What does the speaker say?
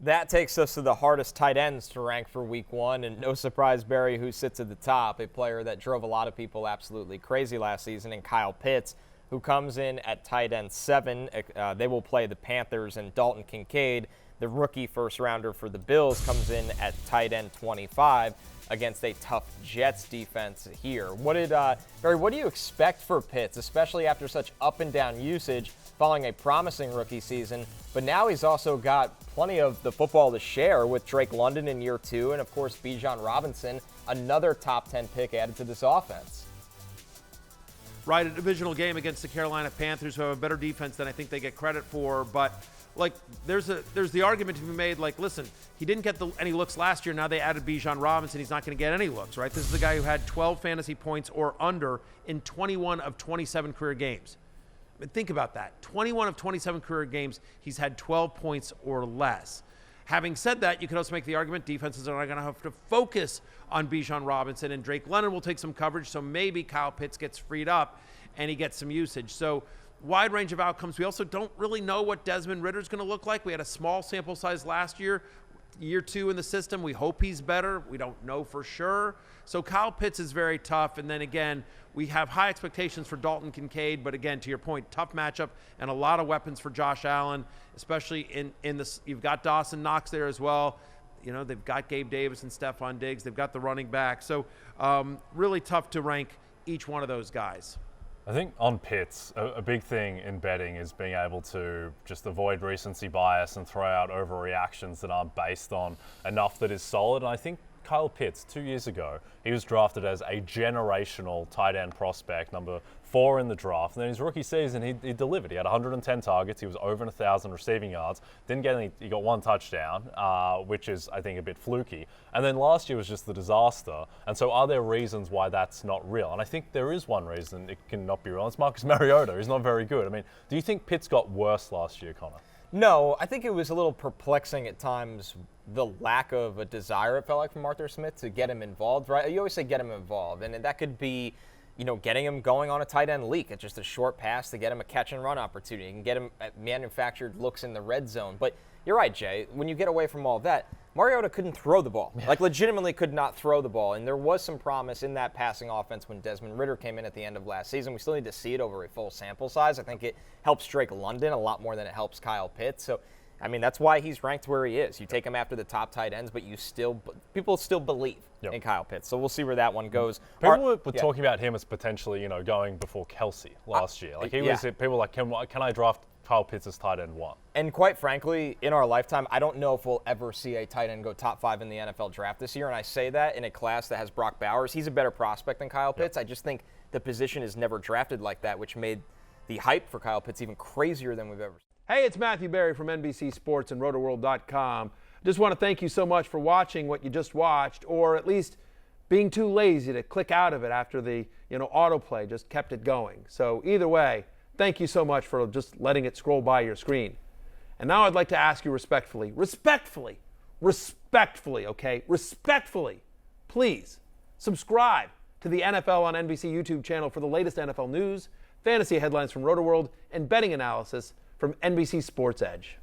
That takes us to the hardest tight ends to rank for week one, and no surprise, Barry, who sits at the top, a player that drove a lot of people absolutely crazy last season, and Kyle Pitts, who comes in at tight end 7. They will play the Panthers, and Dalton Kincaid, the rookie first-rounder for the Bills, comes in at tight end 25 against a tough Jets defense here. Barry, what do you expect for Pitts, especially after such up-and-down usage following a promising rookie season? But now he's also got plenty of the football to share with Drake London in year 2, and, of course, Bijan Robinson, another top 10 pick added to this offense. Right, a divisional game against the Carolina Panthers, who have a better defense than I think they get credit for. But, there's the argument to be made, listen, he didn't get any looks last year. Now they added Bijan Robinson. He's not going to get any looks, right? This is the guy who had 12 fantasy points or under in 21 of 27 career games. Think about that. 21 of 27 career games, he's had 12 points or less. Having said that, you can also make the argument defenses are not going to have to focus on Bijan Robinson, and Drake London will take some coverage, so maybe Kyle Pitts gets freed up and he gets some usage. So wide range of outcomes. We also don't really know what Desmond Ridder's going to look like. We had a small sample size last year. Year 2 in the system. We hope he's better. We don't know for sure. So Kyle Pitts is very tough. And then again, we have high expectations for Dalton Kincaid. But again, to your point, tough matchup and a lot of weapons for Josh Allen, especially in this. You've got Dawson Knox there as well. They've got Gabe Davis and Stephon Diggs. They've got the running back. So really tough to rank each one of those guys. I think on Pitts, a big thing in betting is being able to just avoid recency bias and throw out overreactions that aren't based on enough that is solid. And I think Kyle Pitts, 2 years ago, he was drafted as a generational tight end prospect, number 4 in the draft. And then his rookie season, he delivered. He had 110 targets. He was over 1,000 receiving yards. Didn't get any. He got 1 touchdown, which is, I think, a bit fluky. And then last year was just the disaster. And so are there reasons why that's not real? And I think there is one reason it cannot be real. It's Marcus Mariota. He's not very good. I mean, do you think Pitts got worse last year, Connor? No, I think it was a little perplexing at times, the lack of a desire, it felt like, from Arthur Smith to get him involved, right? You always say get him involved, and that could be, getting him going on a tight end leak. It's just a short pass to get him a catch and run opportunity. You can get him manufactured looks in the red zone. But you're right, Jay, when you get away from all that, Mariota couldn't throw the ball. Legitimately could not throw the ball. And there was some promise in that passing offense when Desmond Ridder came in at the end of last season. We still need to see it over a full sample size. I think it helps Drake London a lot more than it helps Kyle Pitts. So, that's why he's ranked where he is. You take him after the top tight ends, but people still believe in Kyle Pitts. So we'll see where that one goes. People were talking about him as potentially, going before Kelsey last year. People were like, can I draft Kyle Pitts as tight end 1? And quite frankly, in our lifetime, I don't know if we'll ever see a tight end go top 5 in the NFL draft this year. And I say that in a class that has Brock Bowers. He's a better prospect than Kyle Pitts. I just think the position is never drafted like that, which made the hype for Kyle Pitts even crazier than we've ever seen. Hey, it's Matthew Berry from NBC Sports and RotoWorld.com. Just want to thank you so much for watching what you just watched, or at least being too lazy to click out of it after the autoplay just kept it going. So either way, thank you so much for just letting it scroll by your screen. And now I'd like to ask you respectfully, please subscribe to the NFL on NBC YouTube channel for the latest NFL news, fantasy headlines from RotoWorld, and betting analysis from NBC Sports Edge.